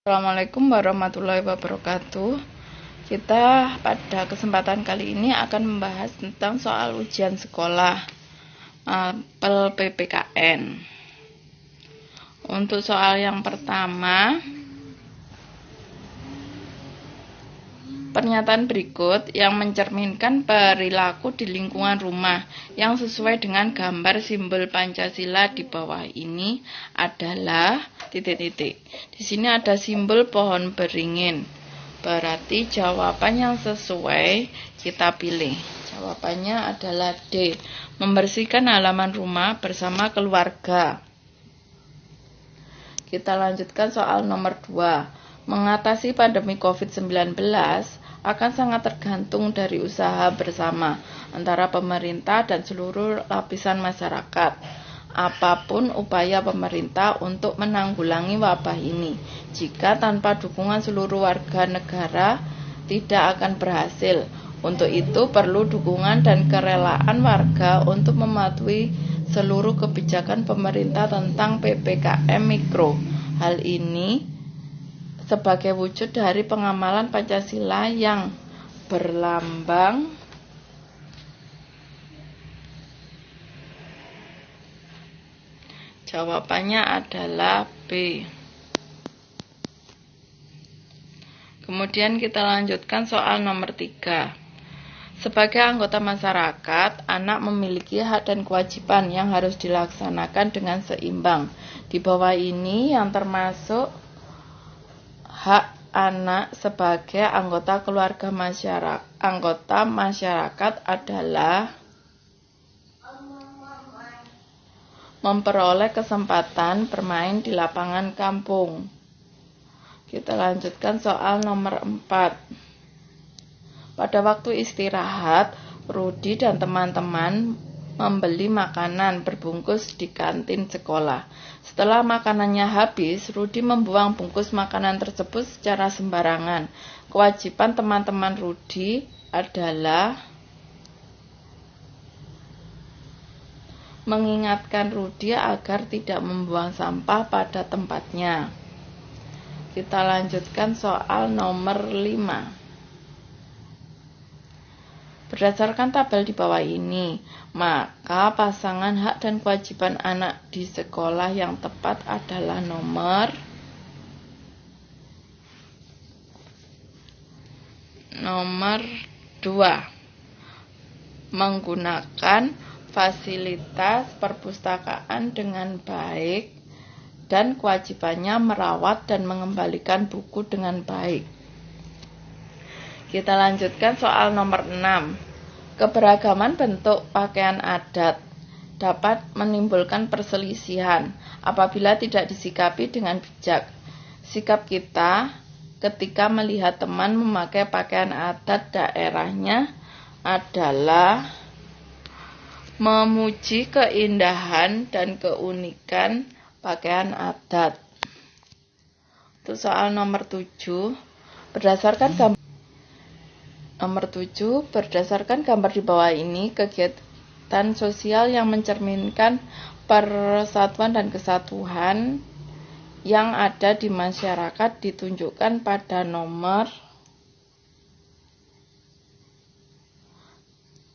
Assalamualaikum warahmatullahi wabarakatuh. Kita pada kesempatan kali ini akan membahas tentang soal ujian sekolah PPKN. Untuk soal yang pertama, pernyataan berikut yang mencerminkan perilaku di lingkungan rumah yang sesuai dengan gambar simbol Pancasila di bawah ini adalah titik-titik. Di sini ada simbol pohon beringin. Berarti jawaban yang sesuai kita pilih. Jawabannya adalah D. Membersihkan halaman rumah bersama keluarga. Kita lanjutkan soal nomor 2. Mengatasi pandemi COVID-19 akan sangat tergantung dari usaha bersama antara pemerintah dan seluruh lapisan masyarakat. Apapun upaya pemerintah untuk menanggulangi wabah ini, jika tanpa dukungan seluruh warga negara tidak akan berhasil. Untuk itu perlu dukungan dan kerelaan warga untuk mematuhi seluruh kebijakan pemerintah tentang PPKM Mikro. Hal ini sebagai wujud dari pengamalan Pancasila yang berlambang jawabannya adalah B. Kemudian kita lanjutkan soal nomor 3. Sebagai anggota masyarakat, anak memiliki hak dan kewajiban yang harus dilaksanakan dengan seimbang. Di bawah ini yang termasuk hak anak sebagai anggota keluarga masyarakat adalah memperoleh kesempatan bermain di lapangan kampung. Kita lanjutkan soal nomor 4. Pada waktu istirahat, Rudi dan teman-teman membeli makanan berbungkus di kantin sekolah. Setelah makanannya habis, Rudi membuang bungkus makanan tersebut secara sembarangan. Kewajiban teman-teman Rudi adalah mengingatkan Rudi agar tidak membuang sampah pada tempatnya. Kita lanjutkan soal nomor 5. Berdasarkan tabel di bawah ini, maka pasangan hak dan kewajiban anak di sekolah yang tepat adalah nomor 2. Menggunakan fasilitas perpustakaan dengan baik dan kewajibannya merawat dan mengembalikan buku dengan baik. Kita lanjutkan soal nomor 6. Keberagaman bentuk pakaian adat dapat menimbulkan perselisihan apabila tidak disikapi dengan bijak. Sikap kita ketika melihat teman memakai pakaian adat daerahnya adalah memuji keindahan dan keunikan pakaian adat. Untuk soal nomor 7, berdasarkan gambar di bawah ini, kegiatan sosial yang mencerminkan persatuan dan kesatuan yang ada di masyarakat ditunjukkan pada nomor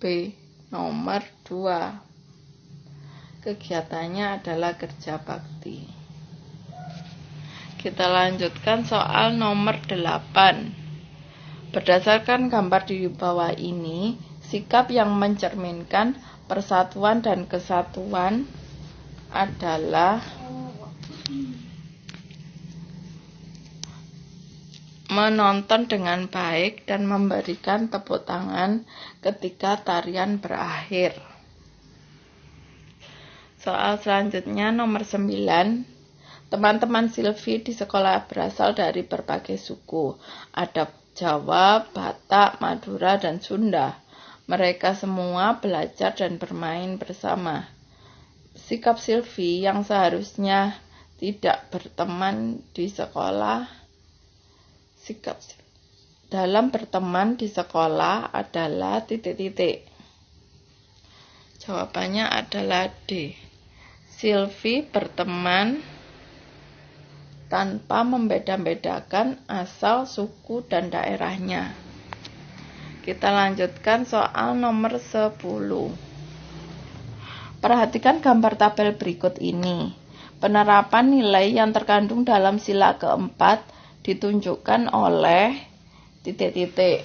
B. Nomor 2. Kegiatannya adalah kerja bakti. Kita lanjutkan soal nomor 8. Berdasarkan gambar di bawah ini, sikap yang mencerminkan persatuan dan kesatuan adalah menonton dengan baik dan memberikan tepuk tangan ketika tarian berakhir. Soal selanjutnya nomor 9. Teman-teman Silvi di sekolah berasal dari berbagai suku. Ada Jawa, Batak, Madura, dan Sunda. Mereka semua belajar dan bermain bersama. Sikap Sylvie yang seharusnya tidak berteman di sekolah. Sikap dalam berteman di sekolah adalah titik-titik. Jawabannya adalah D. Sylvie berteman tanpa membeda-bedakan asal, suku, dan daerahnya. Kita lanjutkan soal nomor 10. Perhatikan gambar tabel berikut ini. Penerapan nilai yang terkandung dalam sila keempat ditunjukkan oleh titik-titik.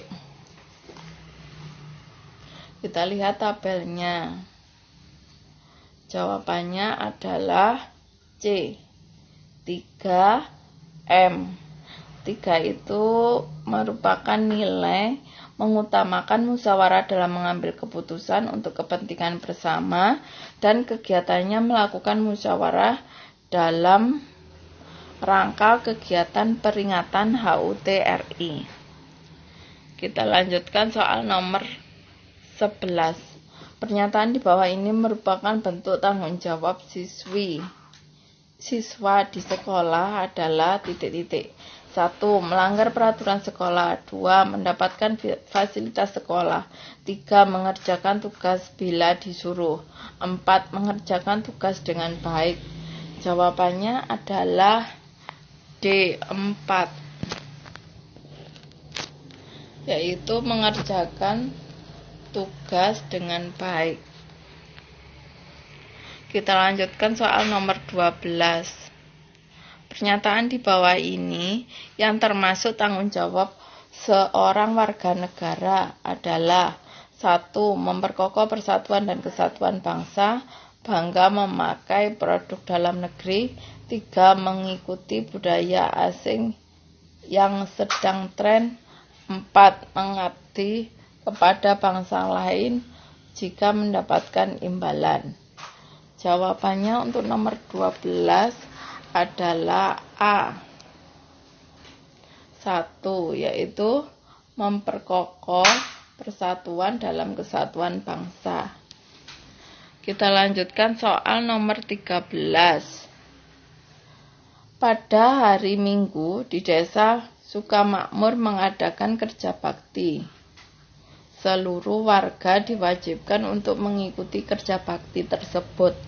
Kita lihat tabelnya. Jawabannya adalah C. 3M. 3 itu merupakan nilai mengutamakan musyawarah dalam mengambil keputusan untuk kepentingan bersama dan kegiatannya melakukan musyawarah dalam rangka kegiatan peringatan HUT RI. Kita lanjutkan soal nomor 11. Pernyataan di bawah ini merupakan bentuk tanggung jawab siswa di sekolah adalah titik-titik. 1. Melanggar peraturan sekolah. 2. Mendapatkan fasilitas sekolah. 3. Mengerjakan tugas bila disuruh. 4. Mengerjakan tugas dengan baik. Jawabannya adalah D. 4. Yaitu mengerjakan tugas dengan baik. Kita lanjutkan soal nomor 12. Pernyataan di bawah ini yang termasuk tanggung jawab seorang warga negara adalah 1. Memperkokoh persatuan dan kesatuan bangsa, bangga memakai produk dalam negeri. 3. Mengikuti budaya asing yang sedang tren. 4. Mengabdi kepada bangsa lain jika mendapatkan imbalan. Jawabannya untuk nomor 12 adalah A. 1. Yaitu memperkokoh persatuan dalam kesatuan bangsa. Kita lanjutkan soal nomor 13. Pada hari Minggu di desa Sukamakmur mengadakan kerja bakti. Seluruh warga diwajibkan untuk mengikuti kerja bakti tersebut.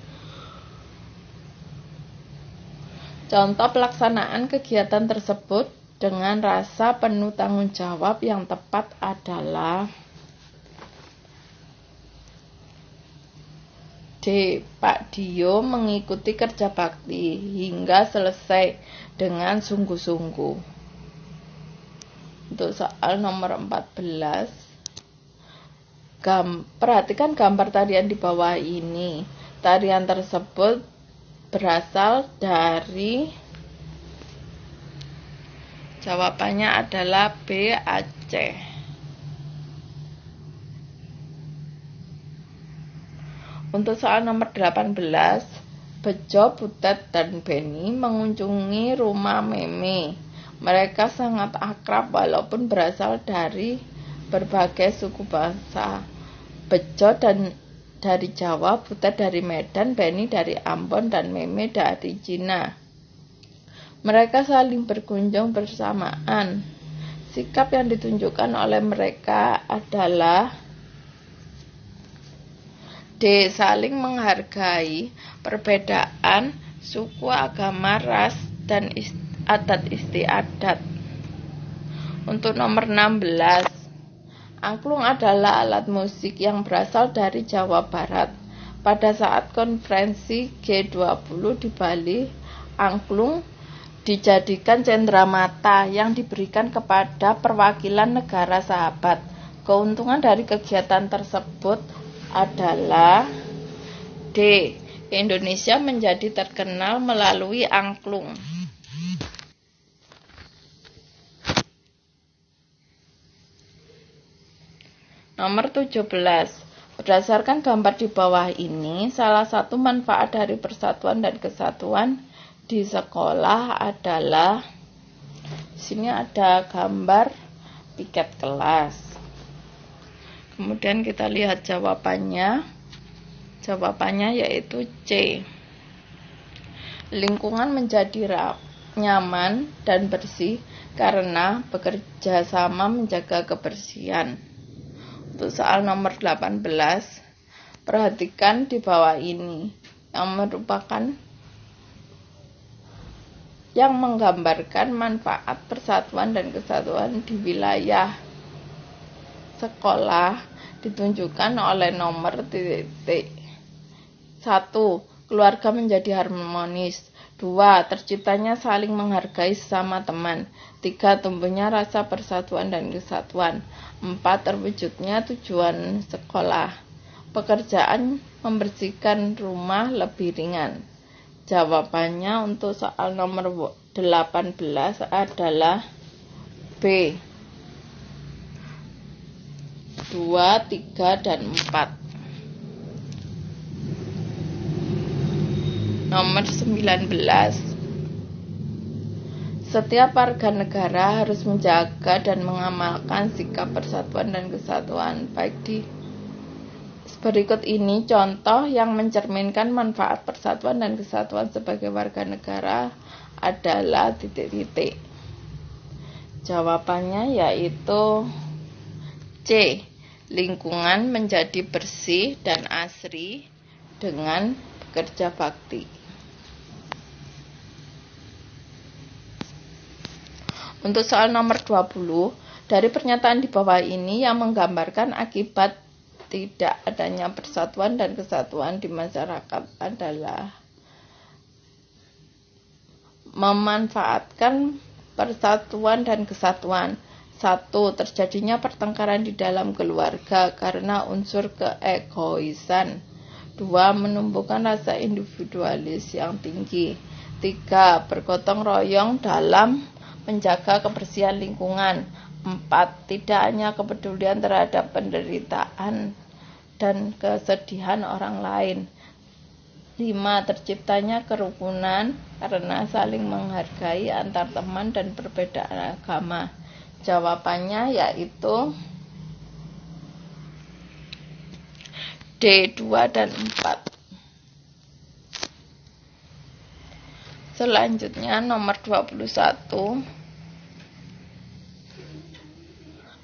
Contoh pelaksanaan kegiatan tersebut dengan rasa penuh tanggung jawab yang tepat adalah D. Pak Dio mengikuti kerja bakti hingga selesai dengan sungguh-sungguh. Untuk soal nomor 14, perhatikan gambar tarian di bawah ini. Tarian tersebut berasal dari, jawabannya adalah B. Aceh. Untuk soal nomor 18, Bejo, Butet, dan Beni mengunjungi rumah Meme. Mereka sangat akrab walaupun berasal dari berbagai suku bangsa. Bejo dari Jawa, Butet dari Medan, Beni dari Ambon, dan Meme dari Cina. Mereka saling berkunjung bersamaan. Sikap yang ditunjukkan oleh mereka adalah D. Saling menghargai perbedaan suku, agama, ras, dan adat istiadat. Untuk nomor 16, angklung adalah alat musik yang berasal dari Jawa Barat. Pada saat konferensi G20 di Bali, angklung dijadikan cendramata yang diberikan kepada perwakilan negara sahabat. Keuntungan dari kegiatan tersebut adalah D. Indonesia menjadi terkenal melalui angklung. Nomor 17. Berdasarkan gambar di bawah ini, salah satu manfaat dari persatuan dan kesatuan di sekolah adalah, di sini ada gambar piket kelas. Kemudian kita lihat jawabannya. Jawabannya yaitu C. Lingkungan menjadi nyaman dan bersih karena bekerja sama menjaga kebersihan. Untuk soal nomor 18, perhatikan di bawah ini yang menggambarkan manfaat persatuan dan kesatuan di wilayah sekolah ditunjukkan oleh nomor titik. 1. Keluarga menjadi harmonis. 2. Terciptanya saling menghargai sesama teman. 3. Tumbuhnya rasa persatuan dan kesatuan. 4. Terwujudnya tujuan sekolah. Pekerjaan membersihkan rumah lebih ringan. Jawabannya untuk soal nomor 18 adalah B. 2, 3, dan 4. Nomor 19. Setiap warga negara harus menjaga dan mengamalkan sikap persatuan dan kesatuan. Baik di berikut ini contoh yang mencerminkan manfaat persatuan dan kesatuan sebagai warga negara adalah titik-titik. Jawabannya yaitu C. Lingkungan menjadi bersih dan asri dengan bekerja bakti. Untuk soal nomor 20, dari pernyataan di bawah ini yang menggambarkan akibat tidak adanya persatuan dan kesatuan di masyarakat adalah memanfaatkan persatuan dan kesatuan. 1. Terjadinya pertengkaran di dalam keluarga karena unsur keegoisan. 2. Menumbuhkan rasa individualis yang tinggi. 3. Bergotong royong dalam menjaga kebersihan lingkungan. 4. Tidak hanya kepedulian terhadap penderitaan dan kesedihan orang lain. 5. Terciptanya kerukunan karena saling menghargai antar teman dan perbedaan agama. Jawabannya yaitu D, 2, dan 4. Selanjutnya nomor 21.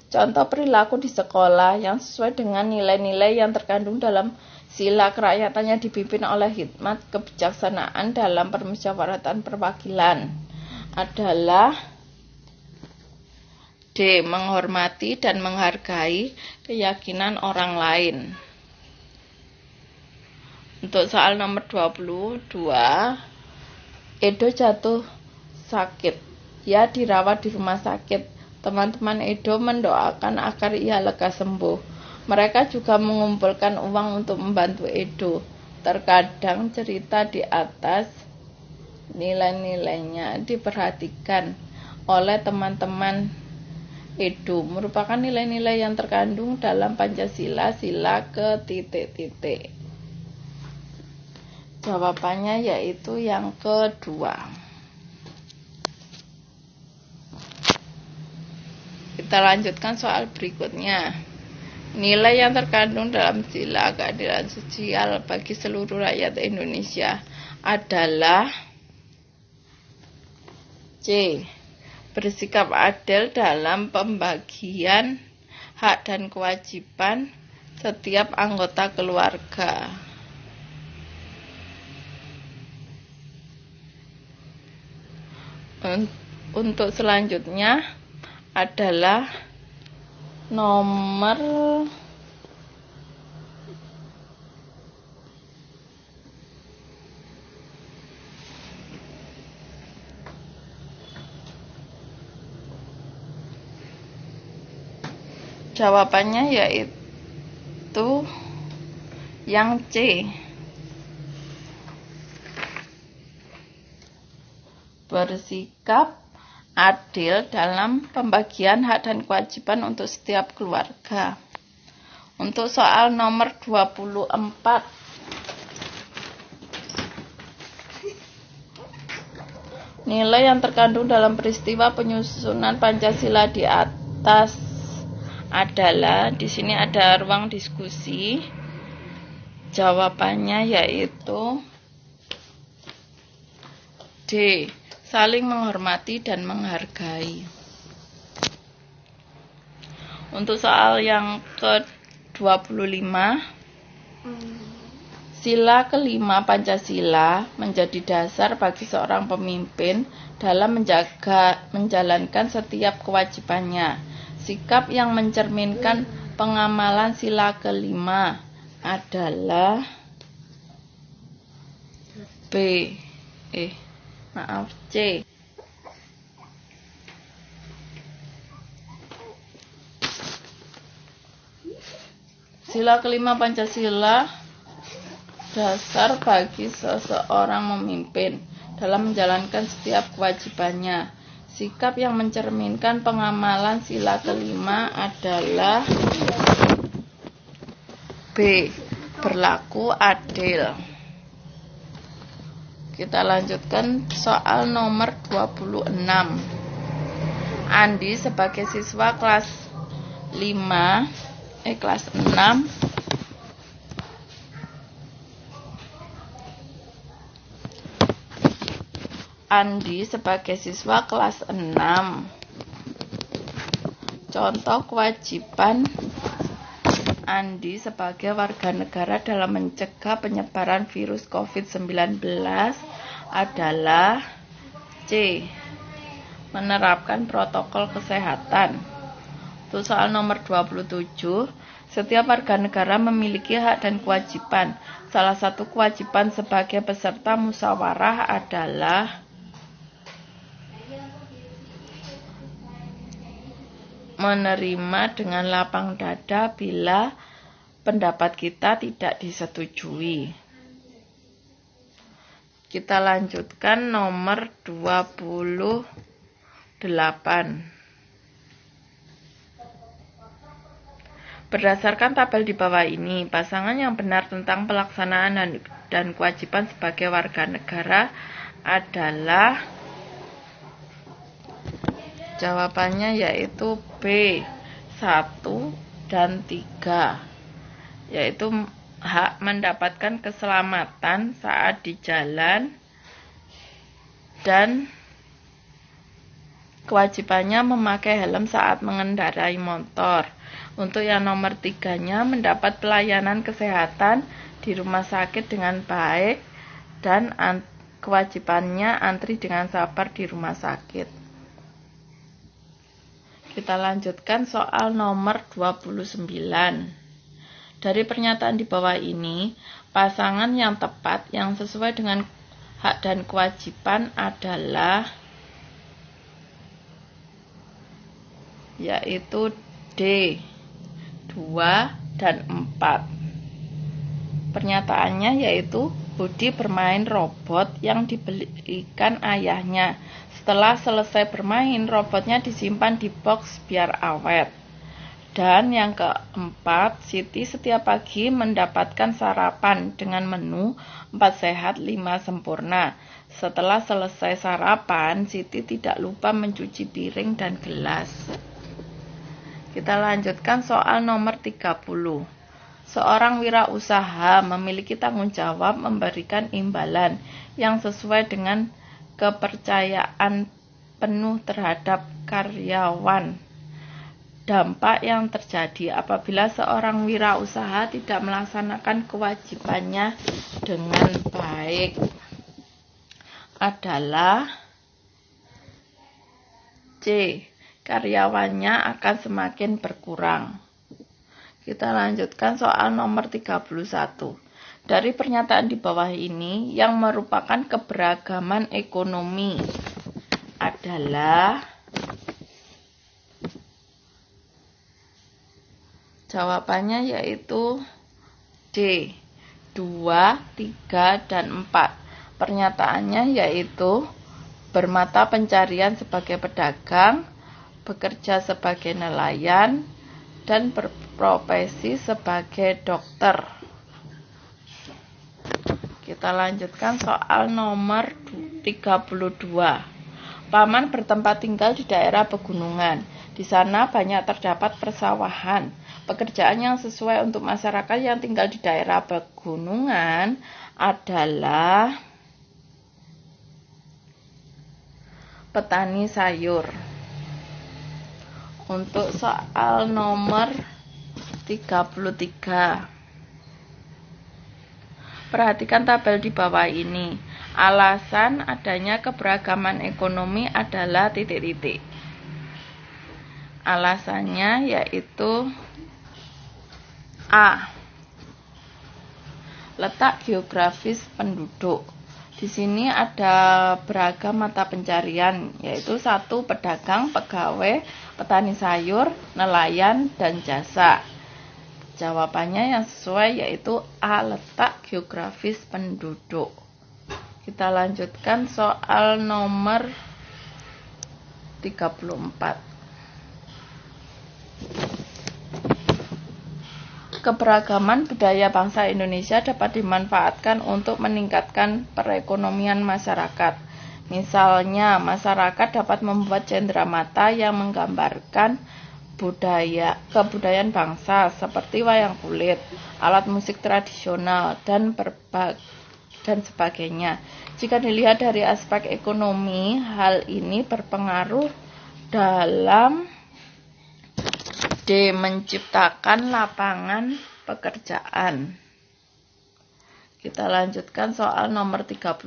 Contoh perilaku di sekolah yang sesuai dengan nilai-nilai yang terkandung dalam sila kerakyatan yang dipimpin oleh hikmat kebijaksanaan dalam permusyawaratan perwakilan adalah D. Menghormati dan menghargai keyakinan orang lain. Untuk soal nomor 22, Edo jatuh sakit. Ia dirawat di rumah sakit. Teman-teman Edo mendoakan agar ia lega sembuh. Mereka juga mengumpulkan uang untuk membantu Edo. Terkadang cerita di atas nilai-nilainya diperhatikan oleh teman-teman Edo merupakan nilai-nilai yang terkandung dalam Pancasila sila ke titik-titik. Jawabannya yaitu yang kedua. Kita lanjutkan soal berikutnya. Nilai yang terkandung dalam sila keadilan sosial bagi seluruh rakyat Indonesia adalah C. Bersikap adil dalam pembagian hak dan kewajiban setiap anggota keluarga. Untuk selanjutnya adalah nomor jawabannya yaitu yang C. Bersikap adil dalam pembagian hak dan kewajiban untuk setiap keluarga. Untuk soal nomor 24, nilai yang terkandung dalam peristiwa penyusunan Pancasila di atas adalah, di sini ada ruang diskusi. Jawabannya yaitu D. Saling menghormati dan menghargai. Untuk soal yang ke-25, sila kelima Pancasila menjadi dasar bagi seorang pemimpin dalam menjalankan setiap kewajibannya. Sikap yang mencerminkan pengamalan sila kelima adalah C. Sila kelima Pancasila dasar bagi seseorang memimpin dalam menjalankan setiap kewajibannya. Sikap yang mencerminkan pengamalan sila kelima adalah B. Berlaku adil. Kita lanjutkan soal nomor 26. Andi sebagai siswa kelas 6 Andi sebagai siswa kelas 6. Contoh kewajiban Andi sebagai warga negara dalam mencegah penyebaran virus COVID-19 adalah C. Menerapkan protokol kesehatan. Untuk soal nomor 27, setiap warga negara memiliki hak dan kewajiban. Salah satu kewajiban sebagai peserta musyawarah adalah menerima dengan lapang dada bila pendapat kita tidak disetujui. Kita lanjutkan nomor 28. Berdasarkan tabel di bawah ini, pasangan yang benar tentang pelaksanaan dan kewajiban sebagai warga negara adalah, jawabannya yaitu B. 1 dan 3, yaitu hak mendapatkan keselamatan saat di jalan dan kewajibannya memakai helm saat mengendarai motor. Untuk yang nomor 3-nya, mendapat pelayanan kesehatan di rumah sakit dengan baik dan kewajibannya antri dengan sabar di rumah sakit. Kita lanjutkan soal nomor 29. Dari pernyataan di bawah ini, pasangan yang tepat yang sesuai dengan hak dan kewajiban adalah yaitu D. 2 dan 4. Pernyataannya yaitu Budi bermain robot yang dibelikan ayahnya. Setelah selesai bermain, robotnya disimpan di box biar awet. Dan yang keempat, Siti setiap pagi mendapatkan sarapan dengan menu 4 sehat 5 sempurna. Setelah selesai sarapan, Siti tidak lupa mencuci piring dan gelas. Kita lanjutkan soal nomor 30. Seorang wirausaha memiliki tanggung jawab memberikan imbalan yang sesuai dengan kepercayaan penuh terhadap karyawan. Dampak yang terjadi apabila seorang wirausaha tidak melaksanakan kewajibannya dengan baik adalah C. Karyawannya akan semakin berkurang. Kita lanjutkan soal nomor 31. Dari pernyataan di bawah ini, yang merupakan keberagaman ekonomi adalah, jawabannya yaitu D. 2, 3, dan 4. Pernyataannya yaitu bermata pencarian sebagai pedagang, bekerja sebagai nelayan, dan berprofesi sebagai dokter. Kita lanjutkan soal nomor 32. Paman bertempat tinggal di daerah pegunungan. Di sana banyak terdapat persawahan. Pekerjaan yang sesuai untuk masyarakat yang tinggal di daerah pegunungan adalah petani sayur. Untuk soal nomor 33. Perhatikan tabel di bawah ini. Alasan adanya keberagaman ekonomi adalah titik-titik. Alasannya yaitu A. Letak geografis penduduk. Di sini ada beragam mata pencarian, yaitu 1. Pedagang, pegawai, petani sayur, nelayan, dan jasa. Jawabannya yang sesuai yaitu A. Letak geografis penduduk. Kita lanjutkan soal nomor 34. Keberagaman budaya bangsa Indonesia dapat dimanfaatkan untuk meningkatkan perekonomian masyarakat. Misalnya, masyarakat dapat membuat cenderamata yang menggambarkan kebudayaan bangsa seperti wayang kulit, alat musik tradisional, dan sebagainya. Jika dilihat dari aspek ekonomi, hal ini berpengaruh dalam D. Menciptakan lapangan pekerjaan. Kita lanjutkan soal nomor 35.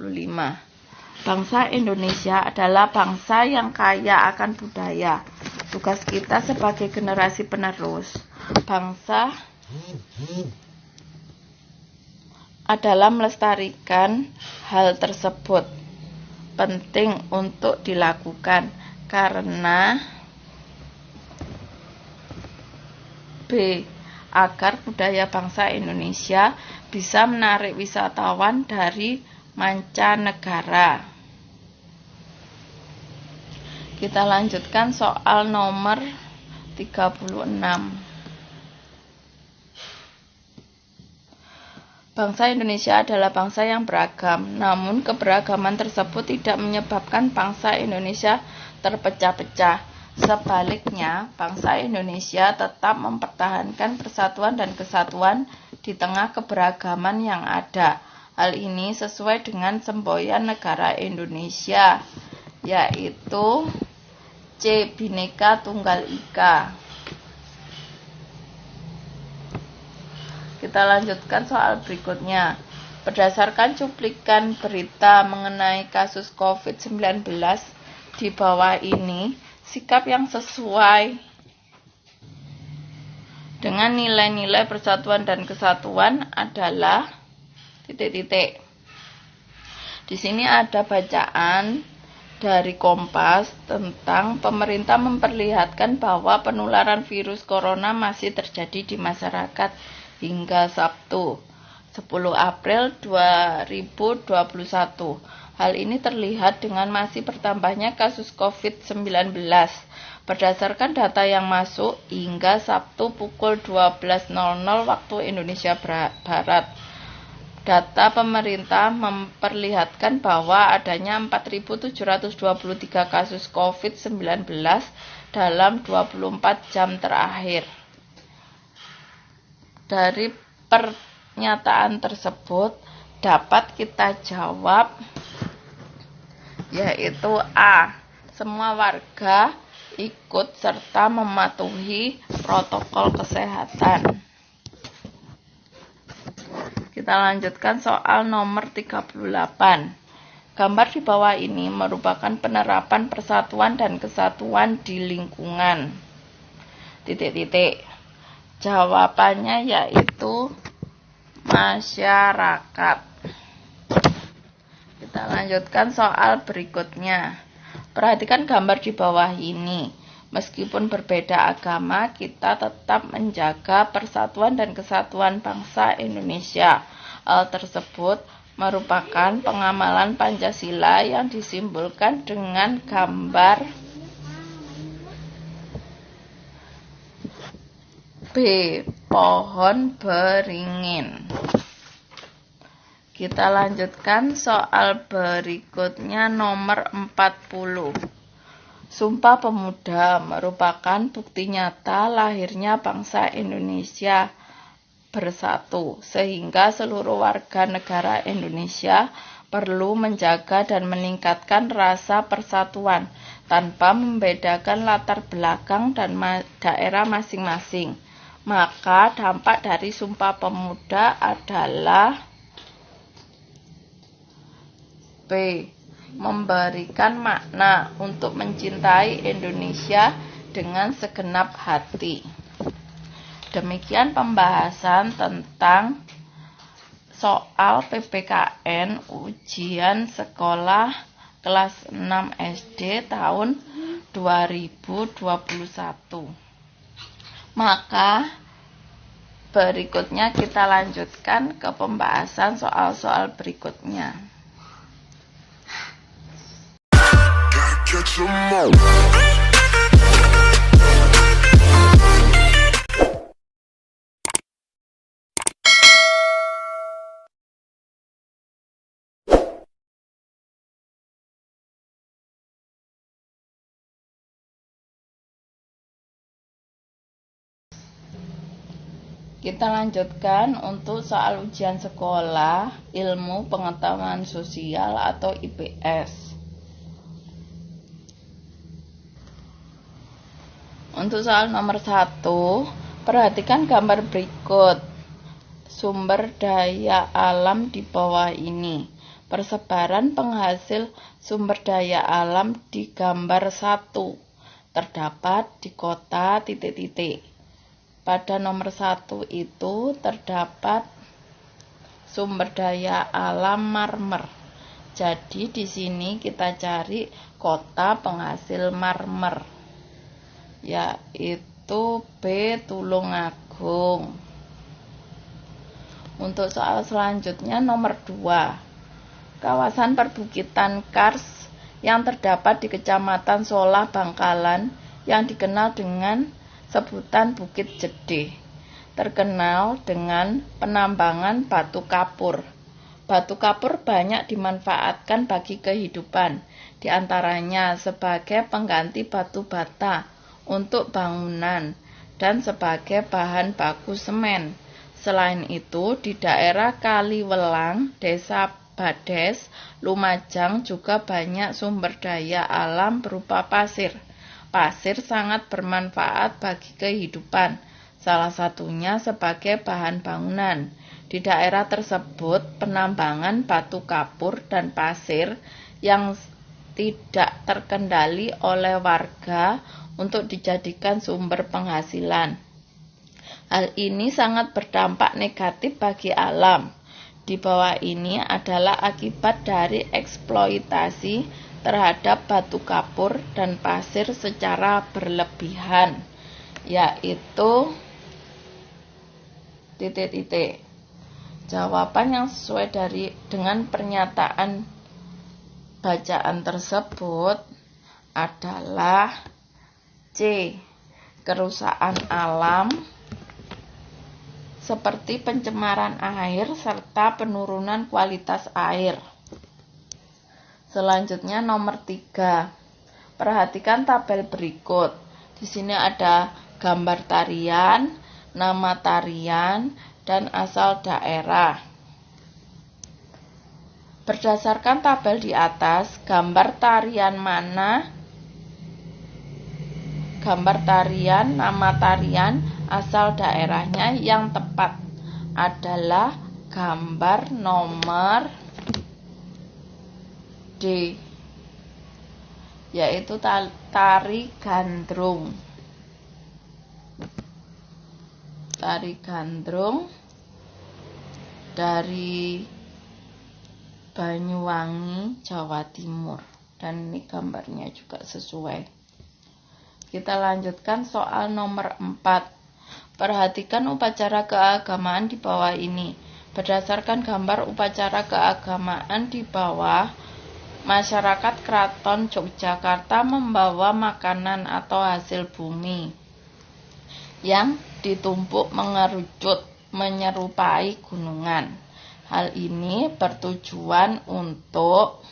Bangsa Indonesia adalah bangsa yang kaya akan budaya. Tugas kita sebagai generasi penerus bangsa adalah melestarikan hal tersebut. Penting untuk dilakukan karena B. Agar budaya bangsa Indonesia bisa menarik wisatawan dari mancanegara. Kita lanjutkan soal nomor 36. Bangsa Indonesia adalah bangsa yang beragam, namun keberagaman tersebut tidak menyebabkan bangsa Indonesia terpecah-pecah. Sebaliknya, bangsa Indonesia tetap mempertahankan persatuan dan kesatuan di tengah keberagaman yang ada. Hal ini sesuai dengan semboyan negara Indonesia, yaitu C. Bhinneka Tunggal Ika. Kita lanjutkan soal berikutnya. Berdasarkan cuplikan berita mengenai kasus COVID-19 di bawah ini, sikap yang sesuai dengan nilai-nilai persatuan dan kesatuan adalah titik-titik. Di sini ada bacaan dari Kompas tentang pemerintah memperlihatkan bahwa penularan virus corona masih terjadi di masyarakat hingga Sabtu 10 April 2021. Hal ini terlihat dengan masih bertambahnya kasus COVID-19. Berdasarkan data yang masuk hingga Sabtu pukul 12.00 waktu Indonesia Barat, data pemerintah memperlihatkan bahwa adanya 4.723 kasus COVID-19 dalam 24 jam terakhir. Dari pernyataan tersebut dapat kita jawab yaitu A. Semua warga ikut serta mematuhi protokol kesehatan. Kita lanjutkan soal nomor 38. Gambar di bawah ini merupakan penerapan persatuan dan kesatuan di lingkungan. Titik-titik. Jawabannya yaitu masyarakat. Kita lanjutkan soal berikutnya. Perhatikan gambar di bawah ini. Meskipun berbeda agama, kita tetap menjaga persatuan dan kesatuan bangsa Indonesia. Hal tersebut merupakan pengamalan Pancasila yang disimbolkan dengan gambar B. Pohon beringin. Kita lanjutkan soal berikutnya nomor 40. Sumpah Pemuda merupakan bukti nyata lahirnya bangsa Indonesia bersatu, sehingga seluruh warga negara Indonesia perlu menjaga dan meningkatkan rasa persatuan tanpa membedakan latar belakang dan daerah masing-masing. Maka dampak dari Sumpah Pemuda adalah B. Memberikan makna untuk mencintai Indonesia dengan segenap hati. Demikian pembahasan tentang soal PPKN ujian sekolah kelas 6 SD tahun 2021. Maka berikutnya kita lanjutkan ke pembahasan soal-soal berikutnya. Kita lanjutkan untuk soal ujian sekolah ilmu pengetahuan sosial atau IPS. Untuk soal nomor 1, perhatikan gambar berikut. Sumber daya alam di bawah ini. Persebaran penghasil sumber daya alam di gambar 1 terdapat di kota titik-titik. Pada nomor 1 itu terdapat sumber daya alam marmer. Jadi di sini kita cari kota penghasil marmer, yaitu B. Tulungagung. Untuk soal selanjutnya nomor 2, kawasan perbukitan Kars yang terdapat di Kecamatan Solah Bangkalan yang dikenal dengan sebutan Bukit Jedih, terkenal dengan penambangan batu kapur. Batu kapur banyak dimanfaatkan bagi kehidupan, diantaranya sebagai pengganti batu bata untuk bangunan dan sebagai bahan baku semen. Selain itu, di daerah Kaliwelang, Desa Bades, Lumajang juga banyak sumber daya alam berupa pasir. Pasir sangat bermanfaat bagi kehidupan, salah satunya sebagai bahan bangunan. Di daerah tersebut, penambangan batu kapur dan pasir yang tidak terkendali oleh warga untuk dijadikan sumber penghasilan. Hal ini sangat berdampak negatif bagi alam. Di bawah ini adalah akibat dari eksploitasi terhadap batu kapur dan pasir secara berlebihan, yaitu titik-titik. Jawaban yang sesuai dengan pernyataan bacaan tersebut adalah C. Kerusakan alam seperti pencemaran air serta penurunan kualitas air. Selanjutnya nomor 3. Perhatikan tabel berikut. Di sini ada gambar tarian, nama tarian, dan asal daerah. Berdasarkan tabel di atas, gambar tarian mana? Gambar tarian, nama tarian, asal daerahnya yang tepat adalah gambar nomor D, yaitu tari gandrung. Tari gandrung dari Banyuwangi, Jawa Timur. Dan ini gambarnya juga sesuai. Kita lanjutkan soal nomor 4. Perhatikan upacara keagamaan di bawah ini. Berdasarkan gambar upacara keagamaan di bawah, masyarakat Keraton Yogyakarta membawa makanan atau hasil bumi yang ditumpuk mengerucut menyerupai gunungan. Hal ini bertujuan untuk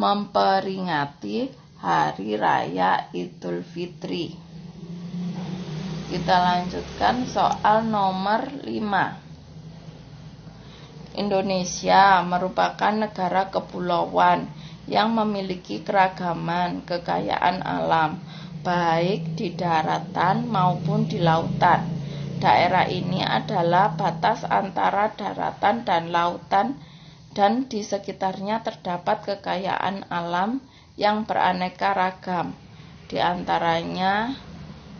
memperingati Hari Raya Idul Fitri. Kita lanjutkan soal nomor 5. Indonesia merupakan negara kepulauan yang memiliki keragaman kekayaan alam, baik di daratan maupun di lautan. Daerah ini adalah batas antara daratan dan lautan, dan di sekitarnya terdapat kekayaan alam yang beraneka ragam. Di antaranya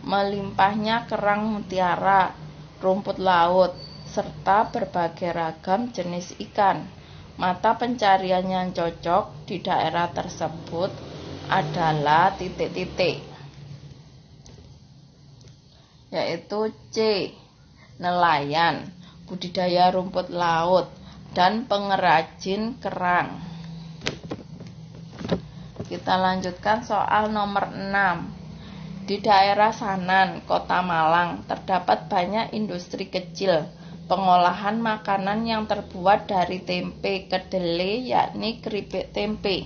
melimpahnya kerang mutiara, rumput laut, serta berbagai ragam jenis ikan. Mata pencarian yang cocok di daerah tersebut adalah titik-titik, yaitu C. Nelayan, budidaya rumput laut, dan pengrajin kerang. Kita lanjutkan soal nomor 6. Di daerah Sanan, Kota Malang, terdapat banyak industri kecil pengolahan makanan yang terbuat dari tempe kedelai, yakni keripik tempe.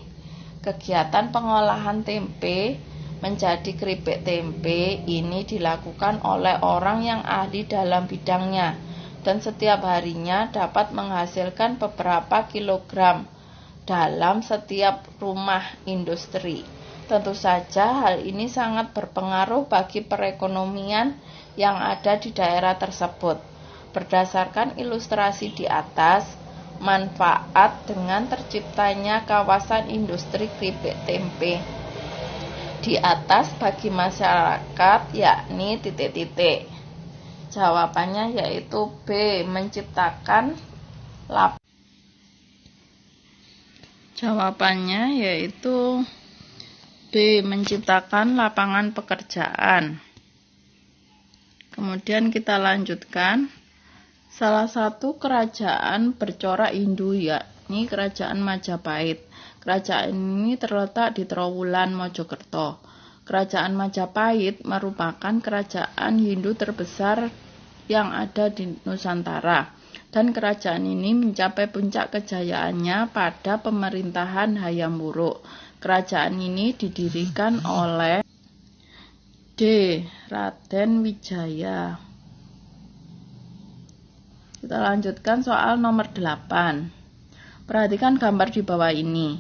Kegiatan pengolahan tempe menjadi keripik tempe ini dilakukan oleh orang yang ahli dalam bidangnya, dan setiap harinya dapat menghasilkan beberapa kilogram dalam setiap rumah industri. Tentu saja hal ini sangat berpengaruh bagi perekonomian yang ada di daerah tersebut. Berdasarkan ilustrasi di atas, manfaat dengan terciptanya kawasan industri keripik tempe di atas bagi masyarakat yakni titik-titik. Jawabannya yaitu B. Menciptakan lapangan pekerjaan. Kemudian kita lanjutkan. Salah satu kerajaan bercorak Hindu yakni Kerajaan Majapahit. Kerajaan ini terletak di Trowulan, Mojokerto. Kerajaan Majapahit merupakan kerajaan Hindu terbesar yang ada di Nusantara. Dan kerajaan ini mencapai puncak kejayaannya pada pemerintahan Hayam Wuruk. Kerajaan ini didirikan oleh D. Raden Wijaya. Kita lanjutkan soal nomor 8. Perhatikan gambar di bawah ini.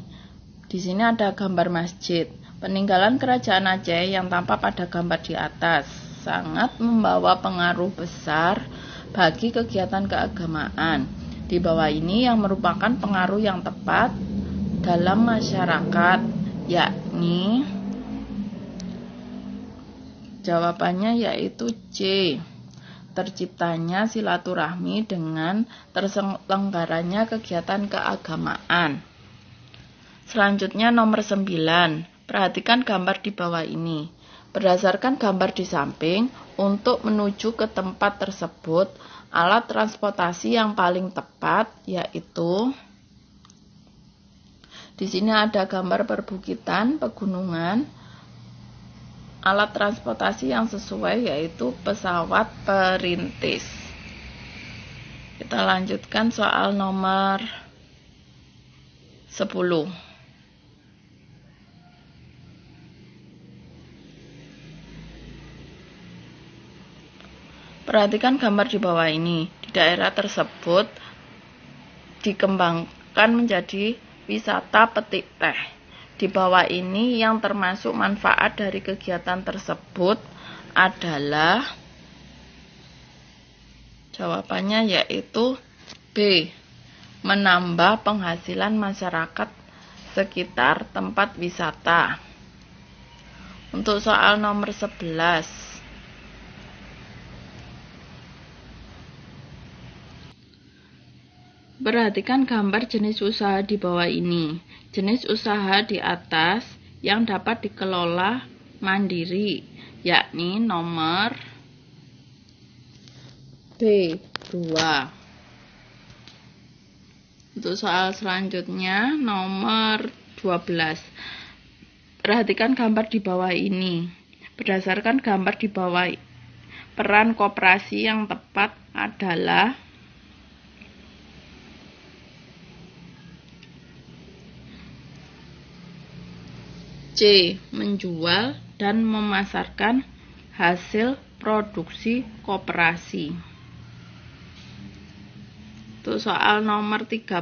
Di sini ada gambar masjid. Peninggalan kerajaan Aceh yang tampak pada gambar di atas sangat membawa pengaruh besar bagi kegiatan keagamaan. Di bawah ini yang merupakan pengaruh yang tepat dalam masyarakat, yakni jawabannya yaitu C. Terciptanya silaturahmi dengan terselenggaranya kegiatan keagamaan. Selanjutnya nomor 9. Perhatikan gambar di bawah ini. Berdasarkan gambar di samping, untuk menuju ke tempat tersebut, alat transportasi yang paling tepat yaitu di sini ada gambar perbukitan, pegunungan. Alat transportasi yang sesuai yaitu pesawat perintis. Kita lanjutkan soal nomor 10. Perhatikan gambar di bawah ini. Di daerah tersebut dikembangkan menjadi wisata petik teh. Di bawah ini yang termasuk manfaat dari kegiatan tersebut adalah jawabannya yaitu B. Menambah penghasilan masyarakat sekitar tempat wisata. Untuk soal nomor 11. Perhatikan gambar jenis usaha di bawah ini. Jenis usaha di atas yang dapat dikelola mandiri, yakni nomor B2. Untuk soal selanjutnya, nomor 12. Perhatikan gambar di bawah ini. Berdasarkan gambar di bawah, peran koperasi yang tepat adalah C. Menjual dan memasarkan hasil produksi koperasi. Untuk soal nomor 13.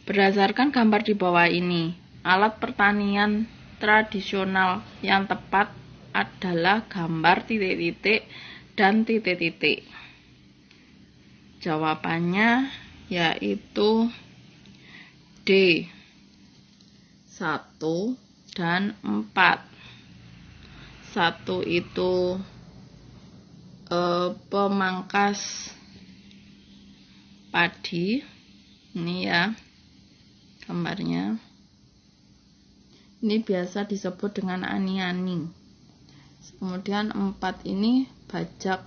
Berdasarkan gambar di bawah ini, alat pertanian tradisional yang tepat adalah gambar titik-titik dan titik-titik. Jawabannya yaitu D. 1 dan 4. 1 itu pemangkas padi. Ini ya gambarnya. Ini biasa disebut dengan ani-ani. Kemudian 4 ini bajak.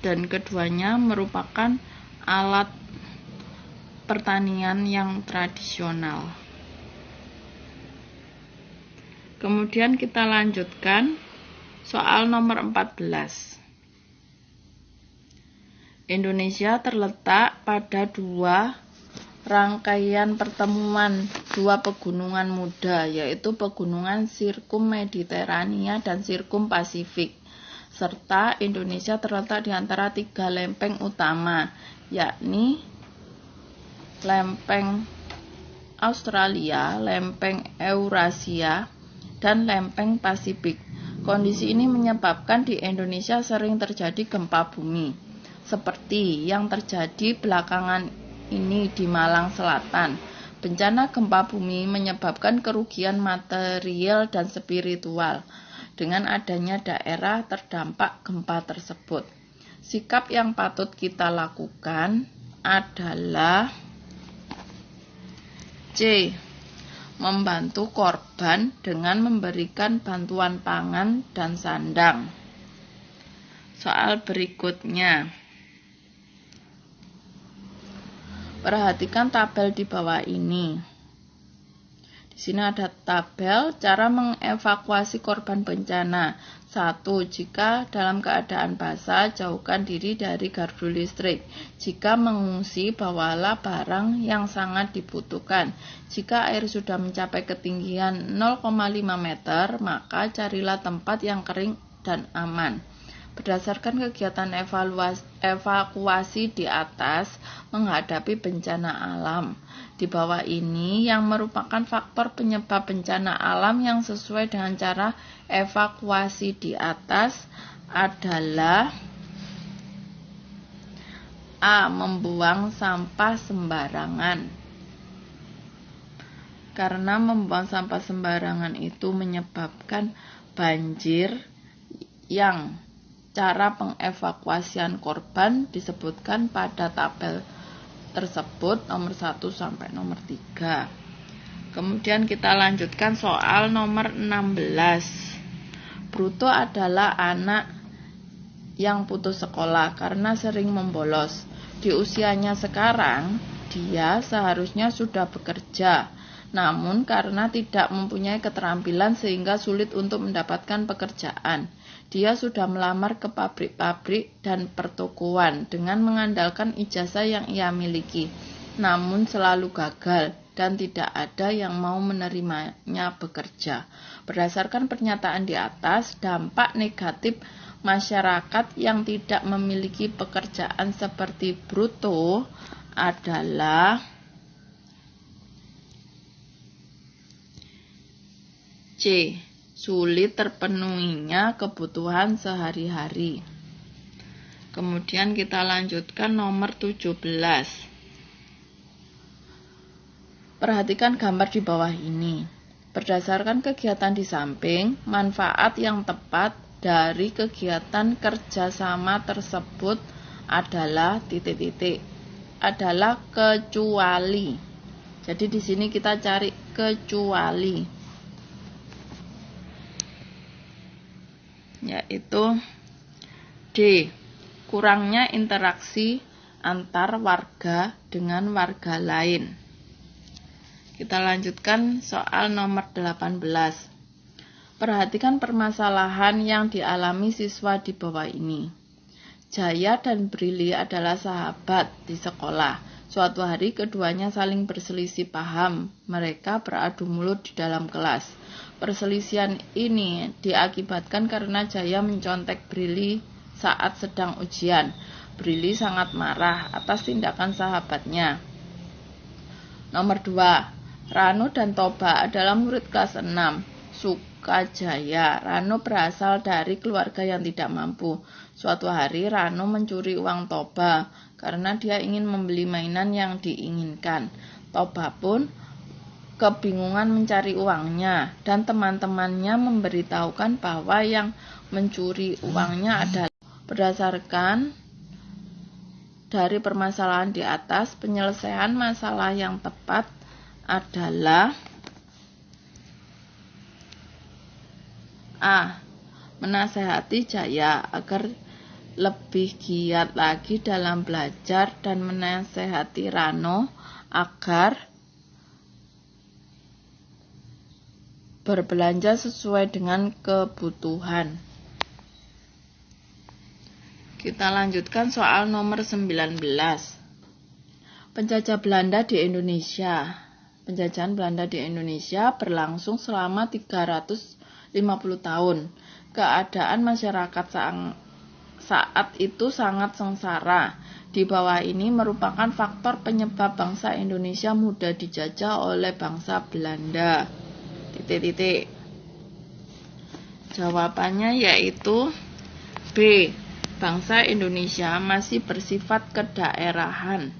Dan keduanya merupakan alat pertanian yang tradisional. Kemudian kita lanjutkan soal nomor 14. Indonesia terletak pada dua rangkaian pertemuan dua pegunungan muda, yaitu pegunungan Sirkum Mediterania dan Sirkum Pasifik, serta Indonesia terletak di antara 3 lempeng utama, yakni lempeng Australia, lempeng Eurasia, dan lempeng Pasifik. Kondisi ini menyebabkan di Indonesia sering terjadi gempa bumi, seperti yang terjadi belakangan ini di Malang Selatan. Bencana gempa bumi menyebabkan kerugian material dan spiritual dengan adanya daerah terdampak gempa tersebut. Sikap yang patut kita lakukan adalah C. Membantu korban dengan memberikan bantuan pangan dan sandang. Soal berikutnya. Perhatikan tabel di bawah ini. Di sini ada tabel cara mengevakuasi korban bencana. 1. Jika dalam keadaan basah, jauhkan diri dari gardu listrik. Jika mengungsi, bawalah barang yang sangat dibutuhkan. Jika air sudah mencapai ketinggian 0,5 meter, maka carilah tempat yang kering dan aman. Berdasarkan kegiatan evakuasi di atas menghadapi bencana alam, di bawah ini yang merupakan faktor penyebab bencana alam yang sesuai dengan cara evakuasi di atas adalah A. Membuang sampah sembarangan. Karena membuang sampah sembarangan itu menyebabkan banjir, yang cara pengevakuasian korban disebutkan pada tabel tersebut nomor 1 sampai nomor 3. Kemudian kita lanjutkan soal nomor 16. Bruto adalah anak yang putus sekolah karena sering membolos. Di usianya sekarang, dia seharusnya sudah bekerja. Namun karena tidak mempunyai keterampilan sehingga sulit untuk mendapatkan pekerjaan. Dia sudah melamar ke pabrik-pabrik dan pertokoan dengan mengandalkan ijazah yang ia miliki. Namun selalu gagal dan tidak ada yang mau menerimanya bekerja. Berdasarkan pernyataan di atas, dampak negatif masyarakat yang tidak memiliki pekerjaan seperti bruto adalah C. Sulit terpenuhinya kebutuhan sehari-hari. Kemudian kita lanjutkan nomor 17. Perhatikan gambar di bawah ini. Berdasarkan kegiatan di samping, manfaat yang tepat dari kegiatan kerjasama tersebut adalah titik-titik. Adalah kecuali. Jadi di sini kita cari kecuali. Yaitu D. Kurangnya interaksi antar warga dengan warga lain. Kita lanjutkan soal nomor 18. Perhatikan permasalahan yang dialami siswa di bawah ini. Jaya dan Brili adalah sahabat di sekolah. Suatu hari keduanya saling berselisih paham. Mereka beradu mulut di dalam kelas. Perselisihan ini diakibatkan karena Jaya mencontek Brili saat sedang ujian. Brili sangat marah atas tindakan sahabatnya. Nomor 2. Rano dan Toba adalah murid kelas 6 Sukajaya. Rano berasal dari keluarga yang tidak mampu. Suatu hari Rano mencuri uang Toba karena dia ingin membeli mainan yang diinginkan. Toba pun kebingungan mencari uangnya dan teman-temannya memberitahukan bahwa yang mencuri uangnya adalah. Berdasarkan dari permasalahan di atas, penyelesaian masalah yang tepat adalah A. Menasehati Jaya agar lebih giat lagi dalam belajar dan menasehati Rano agar berbelanja sesuai dengan kebutuhan. Kita lanjutkan soal nomor 19. Penjajah Belanda di Indonesia. Penjajahan Belanda di Indonesia berlangsung selama 350 tahun. Keadaan masyarakat saat itu sangat sengsara. Di bawah ini merupakan faktor penyebab bangsa Indonesia mudah dijajah oleh bangsa Belanda. Jawabannya yaitu B. Bangsa Indonesia masih bersifat kedaerahan.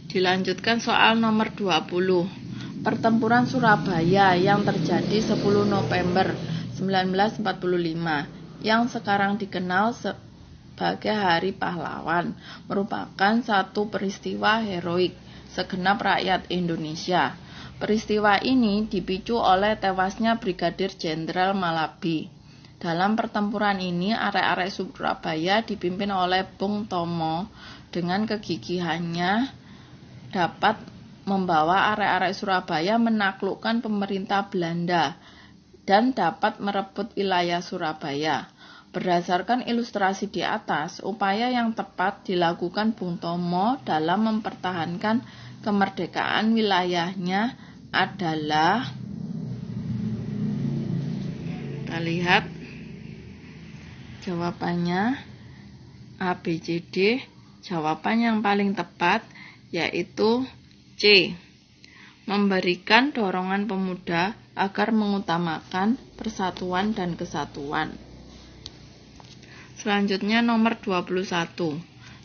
Dilanjutkan soal nomor 20. Pertempuran Surabaya yang terjadi 10 November 1945 yang sekarang dikenal sebagai Hari Pahlawan merupakan satu peristiwa heroik segenap rakyat Indonesia. Peristiwa ini dipicu oleh tewasnya Brigadir Jenderal Malabi. Dalam pertempuran ini, arek-arek Surabaya dipimpin oleh Bung Tomo dengan kegigihannya dapat membawa arek-arek Surabaya menaklukkan pemerintah Belanda dan dapat merebut wilayah Surabaya. Berdasarkan ilustrasi di atas, upaya yang tepat dilakukan Bung Tomo dalam mempertahankan kemerdekaan wilayahnya adalah, kita lihat jawabannya A, B, C, D. Jawaban yang paling tepat yaitu C. Memberikan dorongan pemuda agar mengutamakan persatuan dan kesatuan. Selanjutnya nomor 21.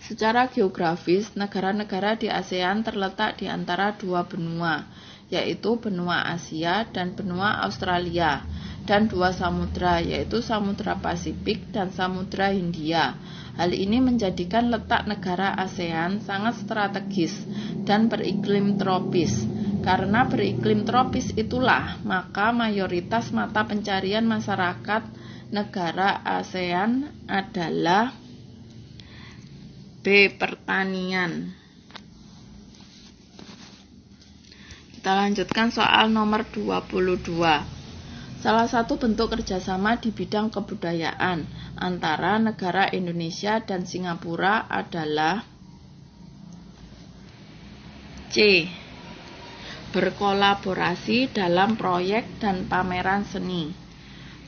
Secara geografis, negara-negara di ASEAN terletak di antara dua benua, yaitu benua Asia dan benua Australia, dan dua samudra, yaitu Samudra Pasifik dan Samudra Hindia. Hal ini menjadikan letak negara ASEAN sangat strategis dan beriklim tropis. Karena beriklim tropis itulah, maka mayoritas mata pencarian masyarakat negara ASEAN adalah B. Pertanian. Kita lanjutkan soal nomor 22. Salah satu bentuk kerjasama di bidang kebudayaan antara negara Indonesia dan Singapura adalah C. Berkolaborasi dalam proyek dan pameran seni.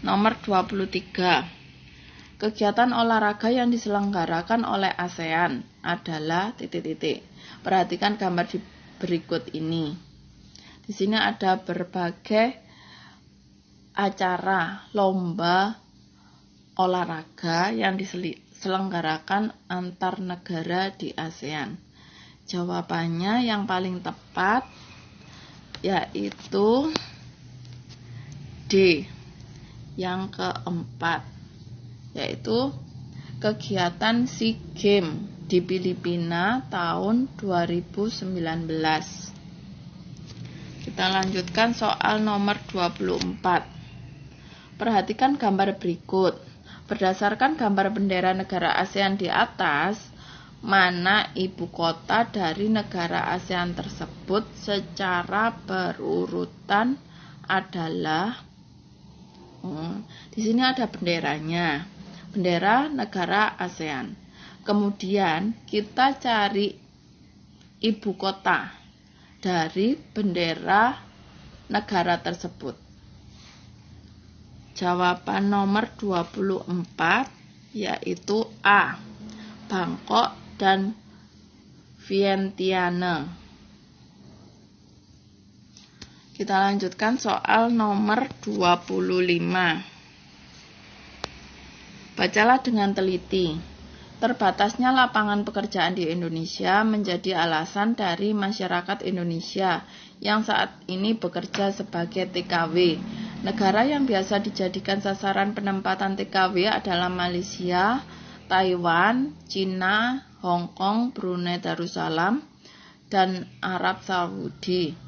Nomor 23. Kegiatan olahraga yang diselenggarakan oleh ASEAN adalah Perhatikan gambar di berikut ini. Di sini ada berbagai acara lomba olahraga yang diselenggarakan antar negara di ASEAN. Jawabannya yang paling tepat yaitu D. Yang keempat, yaitu kegiatan SEA Games di Filipina tahun 2019. Kita lanjutkan soal nomor 24. Perhatikan gambar berikut. Berdasarkan gambar bendera negara ASEAN di atas, mana ibu kota dari negara ASEAN tersebut secara berurutan adalah di sini ada benderanya. Bendera negara ASEAN. Kemudian kita cari ibu kota dari bendera negara tersebut. Jawaban nomor 24 yaitu A. Bangkok dan Vientiane. Kita lanjutkan soal nomor 25. Bacalah dengan teliti. Terbatasnya lapangan pekerjaan di Indonesia menjadi alasan dari masyarakat Indonesia yang saat ini bekerja sebagai TKW. Negara yang biasa dijadikan sasaran penempatan TKW adalah Malaysia, Taiwan, Cina, Hong Kong, Brunei Darussalam, dan Arab Saudi.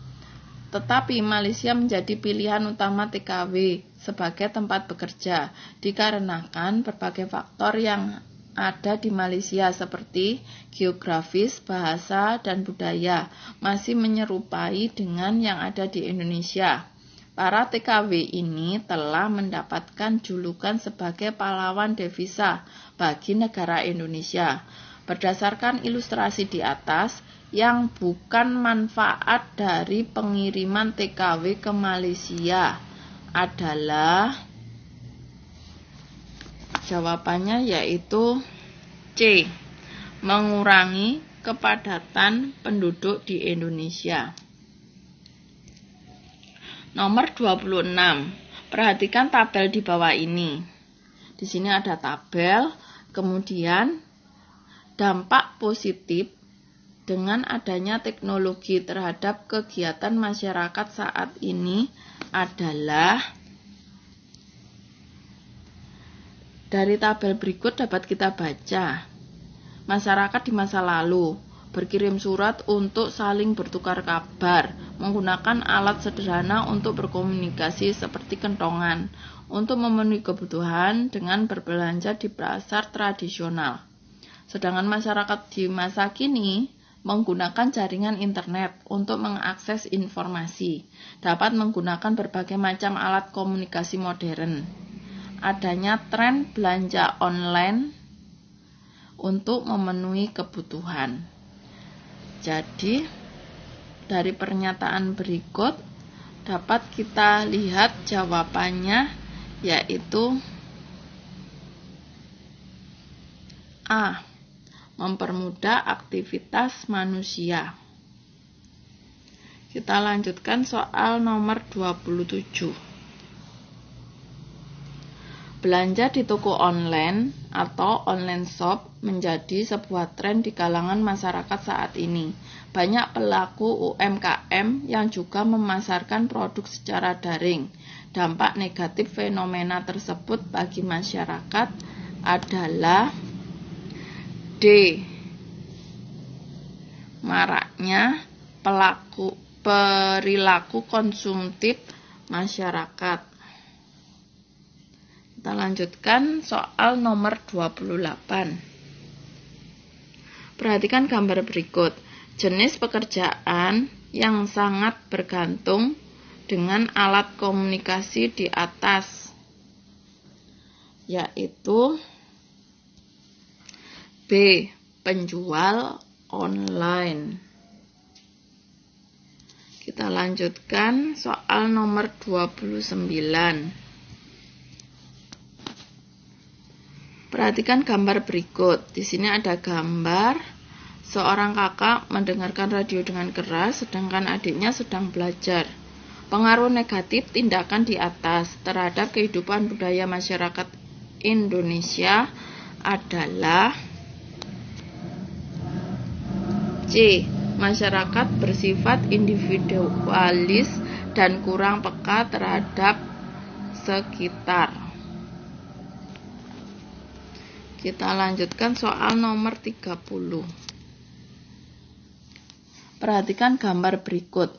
Tetapi Malaysia menjadi pilihan utama TKW sebagai tempat bekerja dikarenakan berbagai faktor yang ada di Malaysia seperti geografis, bahasa, dan budaya masih menyerupai dengan yang ada di Indonesia. Para TKW ini telah mendapatkan julukan sebagai pahlawan devisa bagi negara Indonesia. Berdasarkan ilustrasi di atas, yang bukan manfaat dari pengiriman TKW ke Malaysia adalah jawabannya yaitu C. Mengurangi kepadatan penduduk di Indonesia. Nomor 26. Perhatikan tabel di bawah ini. Di sini ada tabel, kemudian dampak positif dengan adanya teknologi terhadap kegiatan masyarakat saat ini adalah. Dari tabel berikut dapat kita baca, masyarakat di masa lalu berkirim surat untuk saling bertukar kabar, menggunakan alat sederhana untuk berkomunikasi seperti kentongan, untuk memenuhi kebutuhan dengan berbelanja di pasar tradisional. Sedangkan masyarakat di masa kini menggunakan jaringan internet untuk mengakses informasi, dapat menggunakan berbagai macam alat komunikasi modern. Adanya tren belanja online untuk memenuhi kebutuhan. Jadi, dari pernyataan berikut dapat kita lihat jawabannya yaitu A. Mempermudah aktivitas manusia. Kita lanjutkan soal nomor 27. Belanja di toko online atau online shop menjadi sebuah tren di kalangan masyarakat saat ini. Banyak pelaku UMKM yang juga memasarkan produk secara daring. Dampak negatif fenomena tersebut bagi masyarakat adalah D. Maraknya perilaku konsumtif masyarakat. Kita lanjutkan soal nomor 28. Perhatikan gambar berikut. Jenis pekerjaan yang sangat bergantung dengan alat komunikasi di atas, yaitu B. Penjual online. Kita lanjutkan soal nomor 29. Perhatikan gambar berikut. Di sini ada gambar seorang kakak mendengarkan radio dengan keras sedangkan adiknya sedang belajar. Pengaruh negatif tindakan di atas terhadap kehidupan budaya masyarakat Indonesia adalah C. Masyarakat bersifat individualis dan kurang peka terhadap sekitar. Kita lanjutkan soal nomor 30. Perhatikan gambar berikut.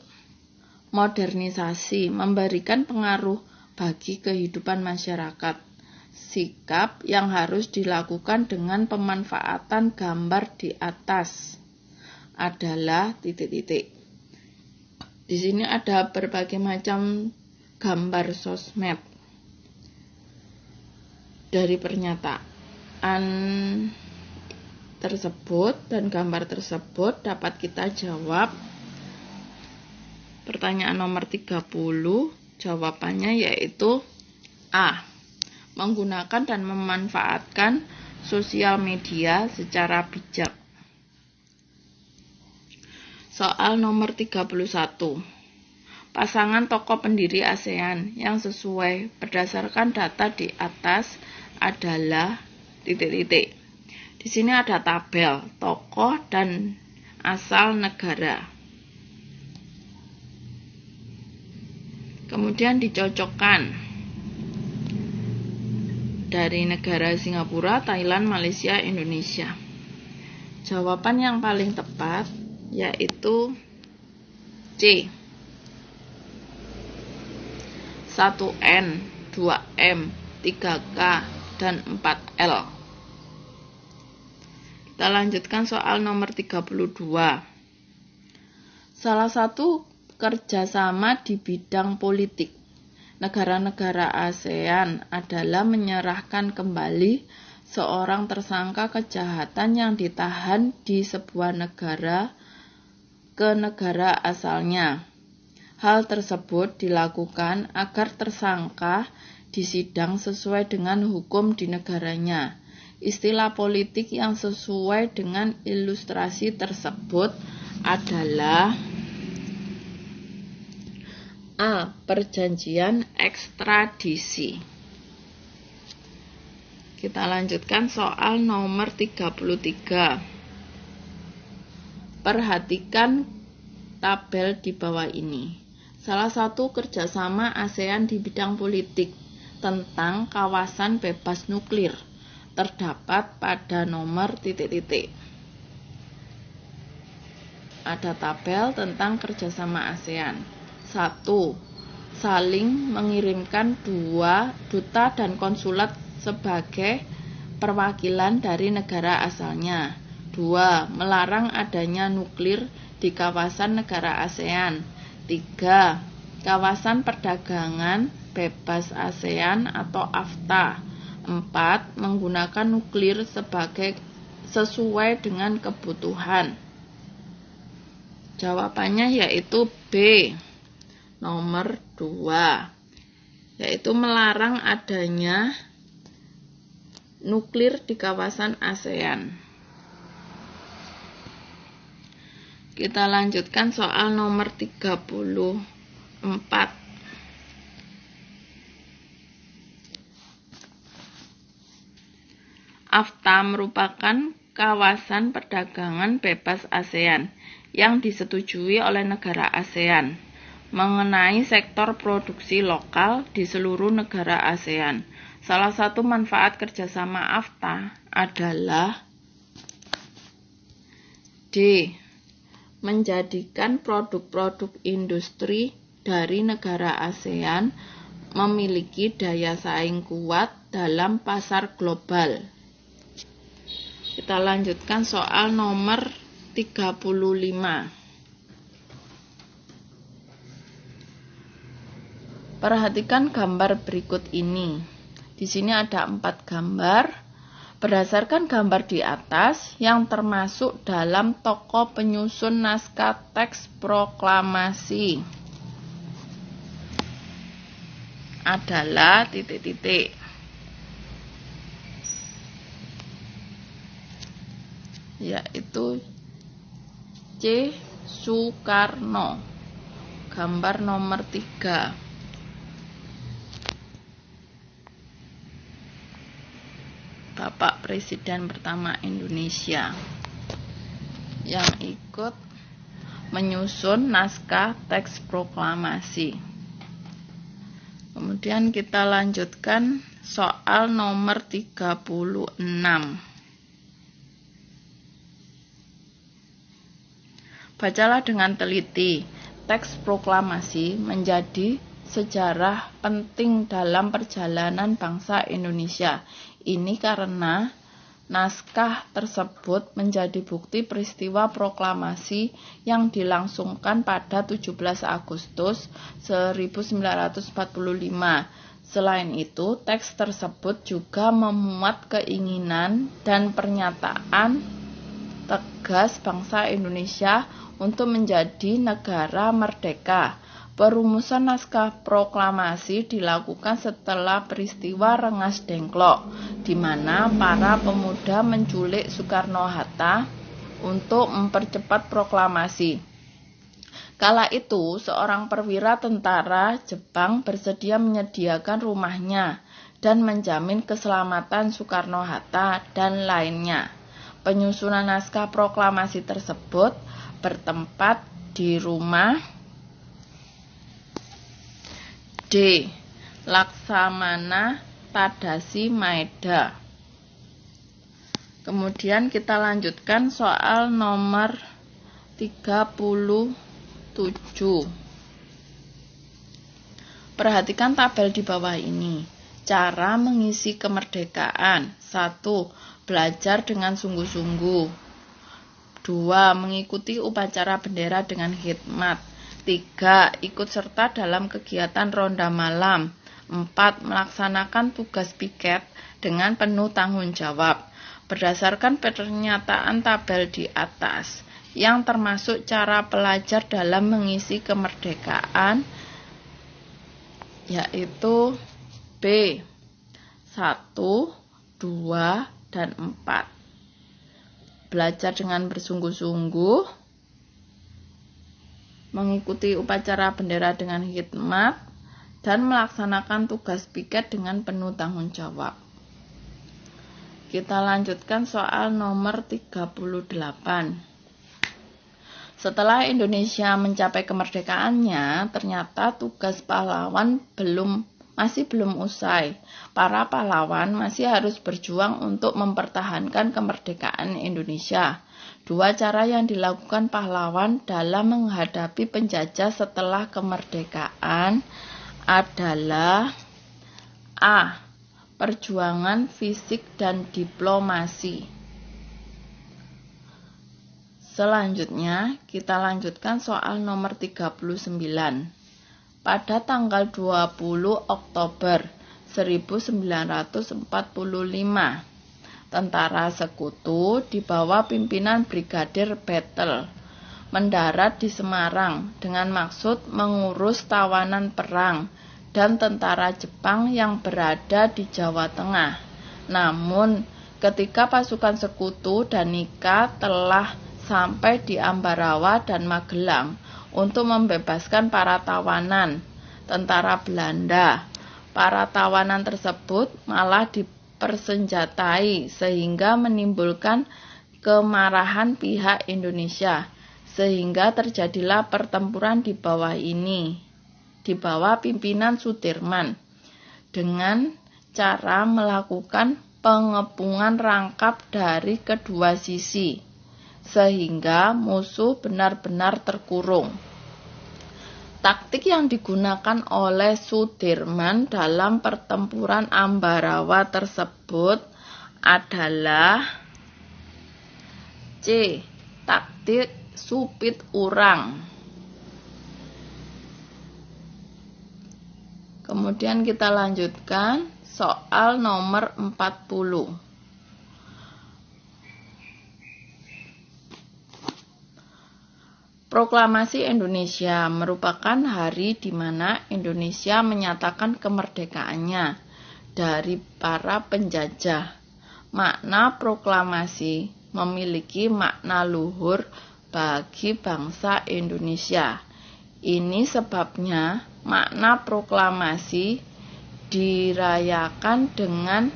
Modernisasi memberikan pengaruh bagi kehidupan masyarakat. Sikap yang harus dilakukan dengan pemanfaatan gambar di atas adalah titik-titik. Di sini ada berbagai macam gambar sosmed. Dari pernyataan tersebut dan gambar tersebut dapat kita jawab. Pertanyaan nomor 30, jawabannya yaitu A. Menggunakan dan memanfaatkan sosial media secara bijak. Soal nomor 31. Pasangan tokoh pendiri ASEAN yang sesuai berdasarkan data di atas adalah titik-titik. Di sini ada tabel tokoh dan asal negara. Kemudian dicocokkan dari negara Singapura, Thailand, Malaysia, Indonesia. Jawaban yang paling tepat yaitu C. 1N, 2M, 3K, dan 4L. Kita lanjutkan soal nomor 32. Salah satu kerjasama di bidang politik negara-negara ASEAN adalah menyerahkan kembali seorang tersangka kejahatan yang ditahan di sebuah negara ke negara asalnya. Hal tersebut dilakukan agar tersangka disidang sesuai dengan hukum di negaranya. Istilah politik yang sesuai dengan ilustrasi tersebut adalah A. Perjanjian ekstradisi. Kita lanjutkan soal nomor 33. Perhatikan tabel di bawah ini. Salah satu kerjasama ASEAN di bidang politik tentang kawasan bebas nuklir terdapat pada nomor titik-titik. Ada tabel tentang kerjasama ASEAN. 1. Saling mengirimkan 2 duta dan konsulat sebagai perwakilan dari negara asalnya. 2. Melarang adanya nuklir di kawasan negara ASEAN. 3. Kawasan perdagangan bebas ASEAN atau AFTA. 4. Menggunakan nuklir sesuai dengan kebutuhan. Jawabannya yaitu B. Nomor 2, yaitu melarang adanya nuklir di kawasan ASEAN. Kita lanjutkan soal nomor 34. AFTA merupakan kawasan perdagangan bebas ASEAN yang disetujui oleh negara ASEAN mengenai sektor produksi lokal di seluruh negara ASEAN. Salah satu manfaat kerjasama AFTA adalah D. Menjadikan produk-produk industri dari negara ASEAN memiliki daya saing kuat dalam pasar global. Kita lanjutkan soal nomor 35. Perhatikan gambar berikut ini. Di sini ada 4 gambar. Berdasarkan gambar di atas yang termasuk dalam tokoh penyusun naskah teks proklamasi adalah titik-titik. Yaitu C. Soekarno. Gambar nomor 3. Bapak Presiden pertama Indonesia yang ikut menyusun naskah teks proklamasi. Kemudian kita lanjutkan soal nomor 36. Bacalah dengan teliti. Teks proklamasi menjadi sejarah penting dalam perjalanan bangsa Indonesia. Ini karena naskah tersebut menjadi bukti peristiwa proklamasi yang dilangsungkan pada 17 Agustus 1945. Selain itu, teks tersebut juga memuat keinginan dan pernyataan tugas bangsa Indonesia untuk menjadi negara merdeka. Perumusan naskah proklamasi dilakukan setelah peristiwa Rengas Dengklok, di mana para pemuda menculik Soekarno-Hatta untuk mempercepat proklamasi. Kala itu, seorang perwira tentara Jepang bersedia menyediakan rumahnya dan menjamin keselamatan Soekarno-Hatta dan lainnya. Penyusunan naskah proklamasi tersebut bertempat di rumah D. Laksamana Tadashi Maeda. Kemudian kita lanjutkan soal nomor 37. Perhatikan tabel di bawah ini. Cara mengisi kemerdekaan. 1. Belajar dengan sungguh-sungguh. 2. Mengikuti upacara bendera dengan khidmat. 3. Ikut serta dalam kegiatan ronda malam. 4. Melaksanakan tugas piket dengan penuh tanggung jawab. Berdasarkan pernyataan tabel di atas, yang termasuk cara pelajar dalam mengisi kemerdekaan, yaitu B. 1, 2, dan 4. Belajar dengan bersungguh-sungguh, mengikuti upacara bendera dengan khidmat, dan melaksanakan tugas piket dengan penuh tanggung jawab. Kita lanjutkan soal nomor 38. Setelah Indonesia mencapai kemerdekaannya, ternyata tugas pahlawan masih belum usai. Para pahlawan masih harus berjuang untuk mempertahankan kemerdekaan Indonesia. 2 cara yang dilakukan pahlawan dalam menghadapi penjajah setelah kemerdekaan adalah A. Perjuangan fisik dan diplomasi. Selanjutnya, kita lanjutkan soal nomor 39. Pada tanggal 20 Oktober 1945, tentara sekutu di bawah pimpinan Brigadir Battle mendarat di Semarang dengan maksud mengurus tawanan perang dan tentara Jepang yang berada di Jawa Tengah. Namun, ketika pasukan sekutu dan Nika telah sampai di Ambarawa dan Magelang untuk membebaskan para tawanan tentara Belanda, para tawanan tersebut malah dipersenjatai sehingga menimbulkan kemarahan pihak Indonesia, sehingga terjadilah pertempuran di bawah pimpinan Sudirman dengan cara melakukan pengepungan rangkap dari kedua sisi, sehingga musuh benar-benar terkurung. Taktik yang digunakan oleh Sudirman dalam pertempuran Ambarawa tersebut adalah C. Taktik supit urang. Kemudian kita lanjutkan soal nomor 40. Proklamasi Indonesia merupakan hari di mana Indonesia menyatakan kemerdekaannya dari para penjajah. Makna proklamasi memiliki makna luhur bagi bangsa Indonesia. Ini sebabnya makna proklamasi dirayakan dengan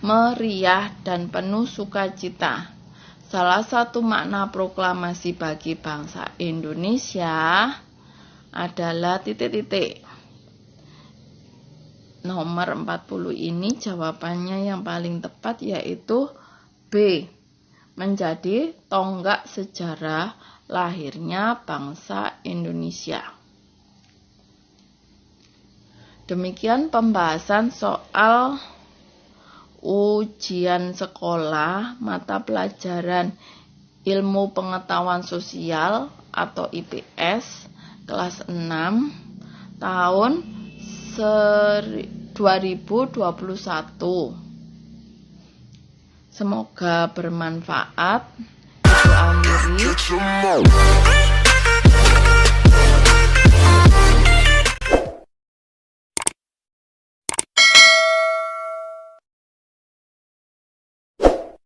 meriah dan penuh sukacita. Salah satu makna proklamasi bagi bangsa Indonesia adalah Nomor 40 ini jawabannya yang paling tepat, yaitu B. Menjadi tonggak sejarah lahirnya bangsa Indonesia. Demikian pembahasan soal ujian sekolah mata pelajaran Ilmu Pengetahuan Sosial atau IPS kelas 6 tahun 2021. Semoga bermanfaat. Itu akhir lagi.